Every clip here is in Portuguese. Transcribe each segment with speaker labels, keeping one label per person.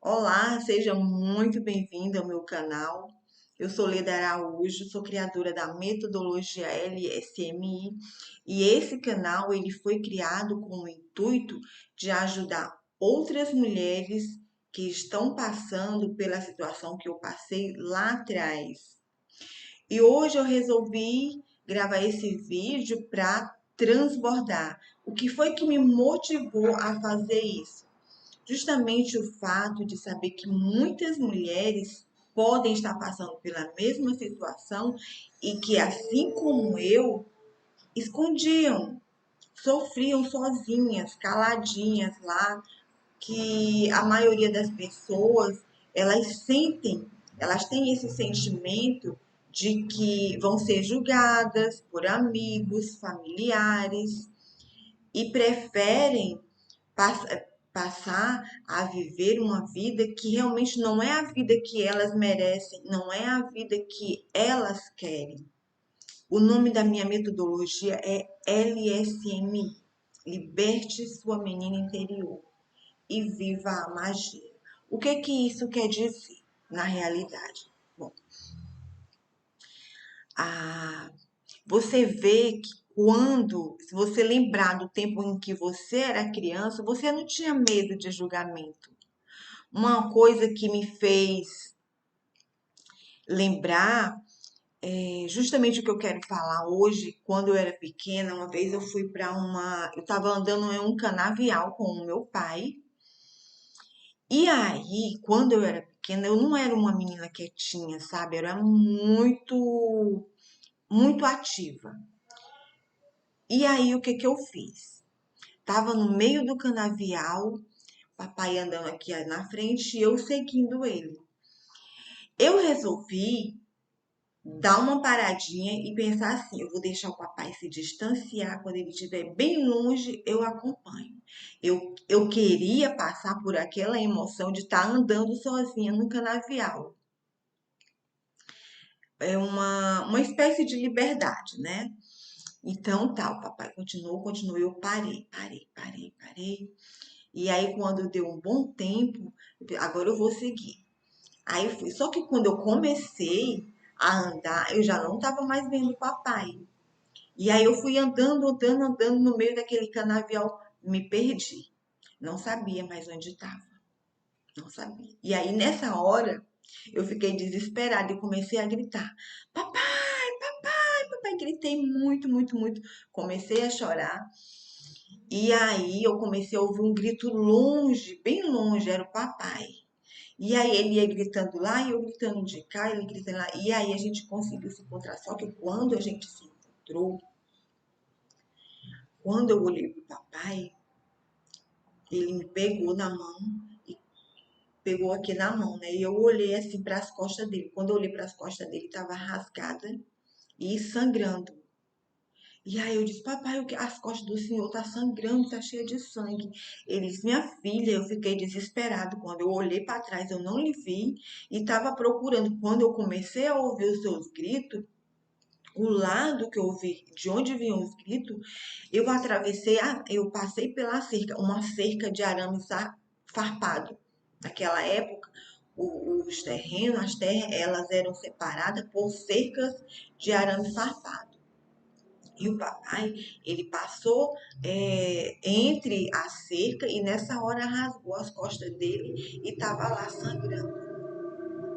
Speaker 1: Olá, seja muito bem-vindo ao meu canal. Eu sou Leda Araújo, sou criadora da metodologia LSMI e esse canal ele foi criado com o intuito de ajudar outras mulheres que estão passando pela situação que eu passei lá atrás. E hoje eu resolvi gravar esse vídeo para transbordar. O que foi que me motivou a fazer isso? Justamente o fato de saber que muitas mulheres podem estar passando pela mesma situação e que, assim como eu, escondiam, sofriam sozinhas, caladinhas lá, que a maioria das pessoas, elas sentem, elas têm esse sentimento de que vão ser julgadas por amigos, familiares e preferem passar a viver uma vida que realmente não é a vida que elas merecem, não é a vida que elas querem. O nome da minha metodologia é LSMI. Liberte sua menina interior e viva a magia. O que isso quer dizer na realidade? Bom, a você vê que se você lembrar do tempo em que você era criança, você não tinha medo de julgamento. Uma coisa que me fez lembrar é justamente o que eu quero falar hoje. Quando eu era pequena, uma vez eu fui para eu estava andando em um canavial com o meu pai. E aí, quando eu era pequena, eu não era uma menina quietinha, sabe? Eu era muito ativa. E aí, o que que eu fiz? Tava no meio do canavial, papai andando aqui na frente e eu seguindo ele. Eu resolvi dar uma paradinha e pensar assim: eu vou deixar o papai se distanciar, quando ele estiver bem longe, eu acompanho. Eu queria passar por aquela emoção de estar andando sozinha no canavial. É uma espécie de liberdade, né? Então tá, o papai continuou, eu parei. E aí, quando deu um bom tempo, agora eu vou seguir. Aí eu fui. Só que quando eu comecei a andar, eu já não estava mais vendo o papai. E aí eu fui andando no meio daquele canavial, me perdi. Não sabia mais onde estava. Não sabia. E aí nessa hora eu fiquei desesperada e comecei a gritar: Papai, papai! Gritei muito. Comecei a chorar. E aí eu comecei a ouvir um grito longe, bem longe, era o papai. E aí ele ia gritando lá e eu gritando de cá, ele gritando lá. E aí a gente conseguiu se encontrar. Só que quando a gente se encontrou, quando eu olhei pro papai, ele me pegou na mão e pegou aqui na mão, né? E eu olhei assim para as costas dele. Quando eu olhei para as costas dele, estava rasgada e sangrando. E aí eu disse, papai, as costas do senhor tá sangrando, tá cheia de sangue. Ele disse, minha filha, eu fiquei desesperado. Quando eu olhei para trás, eu não lhe vi e estava procurando. Quando eu comecei a ouvir os seus gritos, o lado que eu ouvi, de onde vinham os gritos, eu passei pela cerca, uma cerca de arame farpado. Naquela época, os terrenos, as terras, elas eram separadas por cercas de arame farpado. E o papai, ele passou entre a cerca e nessa hora rasgou as costas dele e estava lá sangrando.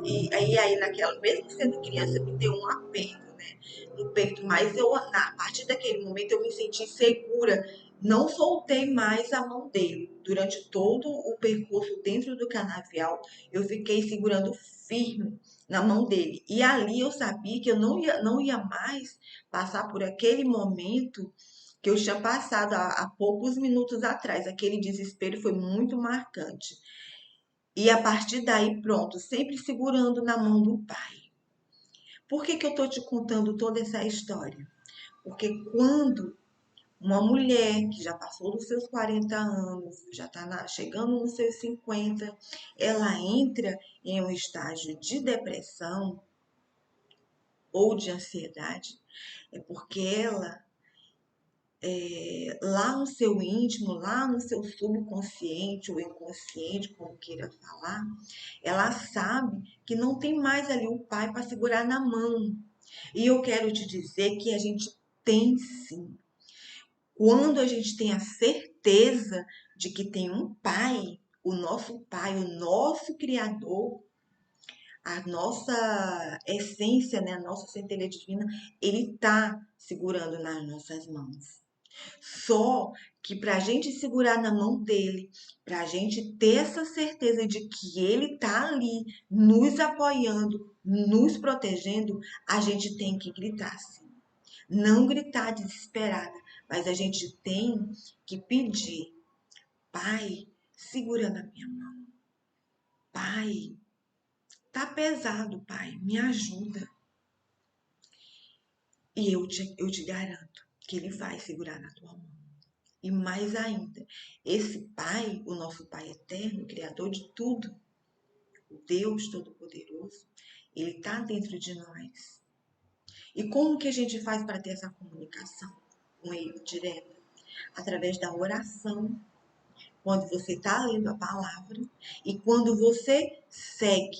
Speaker 1: E aí, naquela, mesmo sendo criança, me deu um aperto, né, no peito, mas a partir daquele momento, eu me senti segura. Não soltei mais a mão dele. Durante todo o percurso dentro do canavial, eu fiquei segurando firme na mão dele. E ali eu sabia que eu não ia mais passar por aquele momento que eu tinha passado há poucos minutos atrás. Aquele desespero foi muito marcante. E a partir daí, pronto, sempre segurando na mão do pai. Por que que eu estou te contando toda essa história? Porque quando uma mulher que já passou dos seus 40 anos, já está chegando nos seus 50, ela entra em um estágio de depressão ou de ansiedade, é porque ela lá no seu íntimo, lá no seu subconsciente ou inconsciente, como queira falar, ela sabe que não tem mais ali o pai para segurar na mão. E eu quero te dizer que a gente tem sim. Quando a gente tem a certeza de que tem um pai, o nosso Criador, a nossa essência, né, a nossa centelha divina, ele está segurando nas nossas mãos. Só que para a gente segurar na mão dele, para a gente ter essa certeza de que ele está ali nos apoiando, nos protegendo, a gente tem que gritar, sim. Não gritar desesperada, mas a gente tem que pedir: Pai, segura na minha mão. Pai, tá pesado, Pai, me ajuda. E eu te garanto que ele vai segurar na tua mão. E mais ainda, esse Pai, o nosso Pai eterno, Criador de tudo, o Deus Todo-Poderoso, ele está dentro de nós. E como que a gente faz para ter essa comunicação com ele direta? Através da oração. Quando você está lendo a palavra e quando você segue,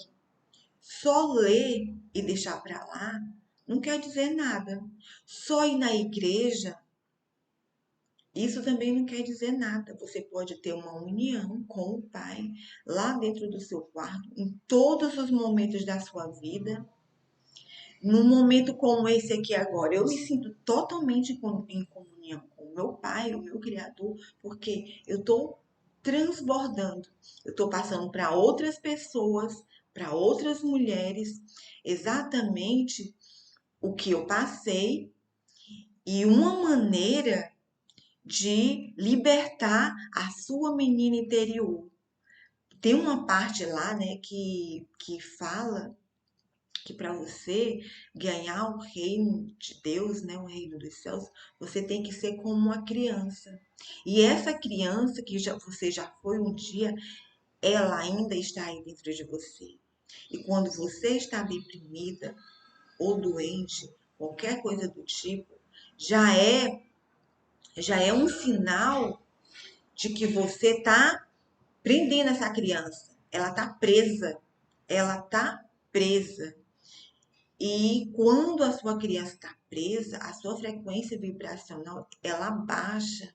Speaker 1: só ler e deixar para lá, não quer dizer nada. Só ir na igreja, isso também não quer dizer nada. Você pode ter uma união com o Pai lá dentro do seu quarto, em todos os momentos da sua vida. Num momento como esse aqui agora, eu me sinto totalmente em comunhão com o meu Pai, o meu Criador, porque eu estou transbordando, eu estou passando para outras pessoas, para outras mulheres, exatamente o que eu passei e uma maneira de libertar a sua menina interior. Tem uma parte lá, né, que fala que para você ganhar o reino de Deus, né, o reino dos céus, você tem que ser como uma criança. E essa criança que você já foi um dia, ela ainda está aí dentro de você. E quando você está deprimida ou doente, qualquer coisa do tipo, já é já é um sinal de que você está prendendo essa criança. Ela está presa. Ela está presa. E quando a sua criança está presa, a sua frequência vibracional ela baixa.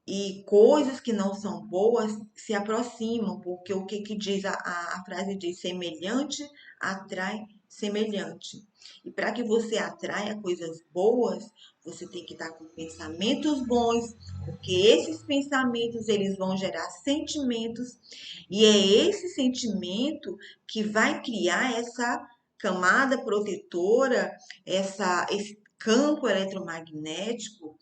Speaker 1: E coisas que não são boas se aproximam, porque o que diz a frase diz: semelhante atrai semelhante. E para que você atraia coisas boas, você tem que estar com pensamentos bons, porque esses pensamentos eles vão gerar sentimentos, e é esse sentimento que vai criar essa camada protetora, esse campo eletromagnético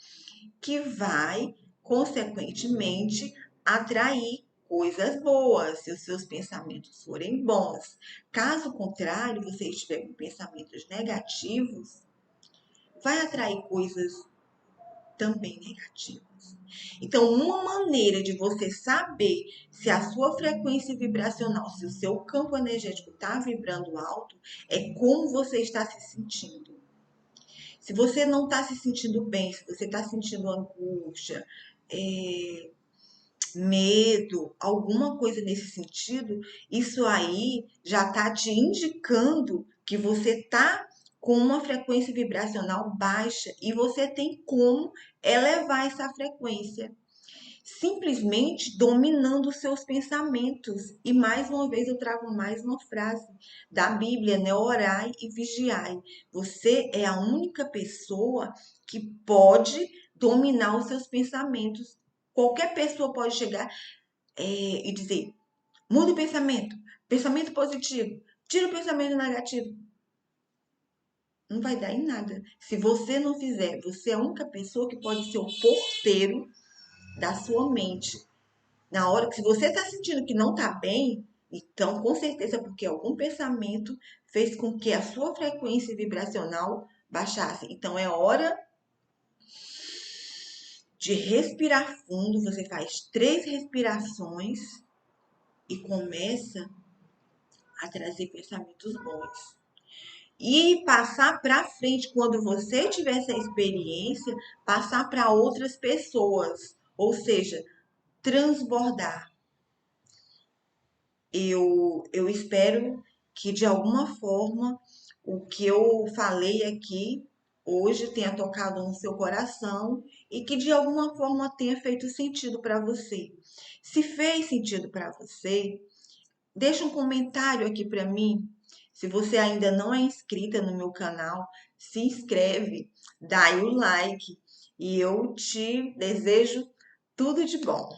Speaker 1: que vai, consequentemente, atrair coisas boas, se os seus pensamentos forem bons. Caso contrário, você estiver com pensamentos negativos, vai atrair coisas também negativas. Então, uma maneira de você saber se a sua frequência vibracional, se o seu campo energético está vibrando alto, é como você está se sentindo. Se você não está se sentindo bem, se você está sentindo angústia, medo, alguma coisa nesse sentido, isso aí já está te indicando que você está com uma frequência vibracional baixa e você tem como elevar essa frequência. Simplesmente dominando os seus pensamentos. E mais uma vez eu trago mais uma frase da Bíblia, né? Orai e vigiai. Você é a única pessoa que pode dominar os seus pensamentos. Qualquer pessoa pode chegar e dizer: muda o pensamento, pensamento positivo, tira o pensamento negativo. Não vai dar em nada. Se você não fizer, você é a única pessoa que pode ser o porteiro da sua mente. Na hora que se você está sentindo que não está bem, então com certeza porque algum pensamento fez com que a sua frequência vibracional baixasse. Então é hora de respirar fundo. Você faz 3 respirações e começa a trazer pensamentos bons. e passar para frente quando você tiver essa experiência, passar para outras pessoas, ou seja, transbordar. Eu espero que de alguma forma o que eu falei aqui hoje tenha tocado no seu coração e que de alguma forma tenha feito sentido para você. Se fez sentido para você, deixa um comentário aqui para mim. Se você ainda não é inscrita no meu canal, se inscreve, dá aí o like e eu te desejo tudo de bom.